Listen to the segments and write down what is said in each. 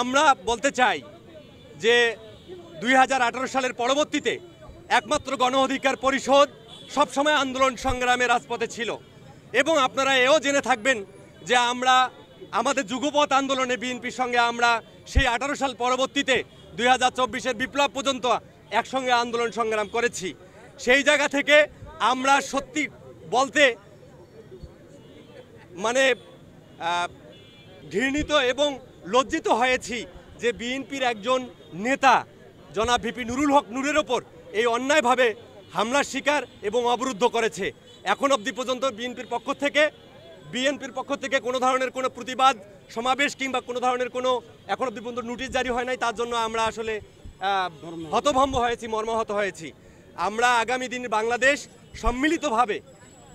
আমরা বলতে চাই যে 2018 সালের পরবর্তীতে একমাত্র গণ অধিকার পরিষদ সবসময় আন্দোলন সংগ্রামে রাজপথে ছিল এবং আপনারা এও জেনে থাকবেন যে আমরা আমাদের যুগপৎ আন্দোলনে বিএনপির সঙ্গে আমরা সেই 18 সাল পরবর্তীতে 2024-এর বিপ্লব পর্যন্ত একসঙ্গে আন্দোলন সংগ্রাম করেছি। সেই জায়গা থেকে আমরা সত্যি বলতে মানে ঘৃণিত এবং লজ্জিত হয়েছি যে বিএনপির একজন নেতা জনাব ভিপি নুরুল হক নূরের ওপর এই অন্যায়ভাবে হামলার শিকার এবং অবরুদ্ধ করেছে। এখন অবধি পর্যন্ত বিএনপির পক্ষ থেকে কোনো ধরনের কোনো প্রতিবাদ সমাবেশ কিংবা কোনো ধরনের কোনো এখন অবধি পর্যন্ত নোটিশ জারি হয় নাই। তার জন্য আমরা আসলে হতভম্ব হয়েছি, মর্মাহত হয়েছি। আমরা আগামী দিন বাংলাদেশ সম্মিলিতভাবে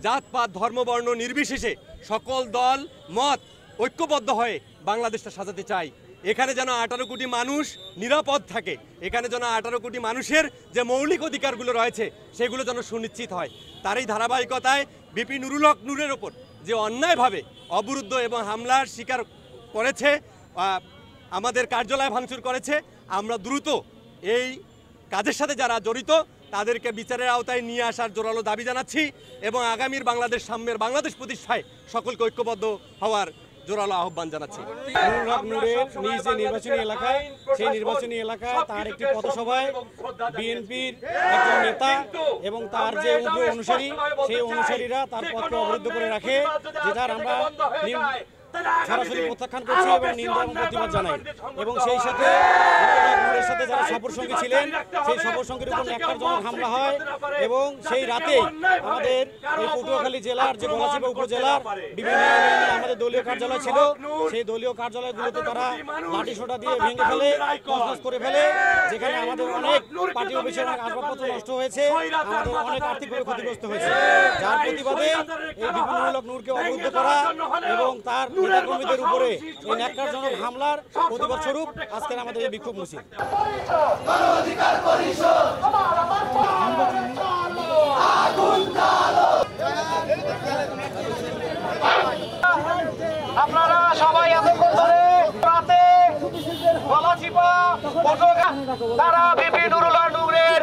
জাতপাত ধর্মবর্ণ নির্বিশেষে সকল দল মত ঐক্যবদ্ধ হয়ে বাংলাদেশটা সাজাতে চাই। এখানে যেন 18 কোটি মানুষ নিরাপদ থাকে, এখানে যেন 18 কোটি মানুষের যে মৌলিক অধিকারগুলো রয়েছে সেগুলো যেন সুনিশ্চিত হয়। তার এই ধারাবাহিকতায় ভিপি নুরুল হক নূরের ওপর যে অন্যায়ভাবে অবরুদ্ধ এবং হামলার শিকার করেছে, আমাদের কার্যালয় ভাঙচুর করেছে, আমরা দ্রুত এই কাজের সাথে যারা জড়িত তাদেরকে বিচারের আওতায় নিয়ে আসার জোরালো দাবি জানাচ্ছি এবং আগামীর বাংলাদেশ সাম্যের বাংলাদেশ প্রতিষ্ঠায় সকলকে ঐক্যবদ্ধ হওয়ার জোরালো আহ্বান জানাচ্ছি। নুরুল হক নূরের নিজ যে নির্বাচনী এলাকায়, সেই নির্বাচনী এলাকায় তার একটি পথসভায় বিএনপির একজন নেতা এবং তার যে উগ্র অনুসারী, সেই অনুসারীরা তার পথকে অবরুদ্ধ করে রাখে, যেটার আমরা সরাসরি প্রত্যাখ্যান করছি এবং নিন্দা এবং প্রতিবাদ জানাই। এবং সেই সাথে নূরের সাথে যারা সফরসঙ্গী ছিলেন সেই সফরসঙ্গীর উপর ন্যাক্কারজনক হামলা হয় এবং সেই রাতেই আমাদের এই পটুয়াখালী জেলার যে গলাচিপা উপজেলার বিভিন্ন ইউনিয়নে আমাদের দলীয় কার্যালয় ছিল, সেই দলীয় কার্যালয়গুলোতে তারা লাঠি সোঁটা দিয়ে ভেঙে ফেলে, তছনছ করে ফেলে, যেখানে আমাদের অনেক পার্টি অফিসের আসবাবপত্র নষ্ট হয়েছে, আমাদের অনেক আর্থিকভাবে ক্ষতিগ্রস্ত হয়েছে। যার প্রতিবাদে এই ভিপি নুরুল হক নূরকে অবরুদ্ধ করা এবং তার নেতাকর্মীদের উপরে এই ন্যাক্কারজনক হামলার প্রতিবাদ স্বরূপ আজকের আমাদের এই বিক্ষোভ মিছিল। আপনারা সবাই এতক্ষণ ধরে রাতে গলাচিপা তারা ভিপি নুরুল হক নূরের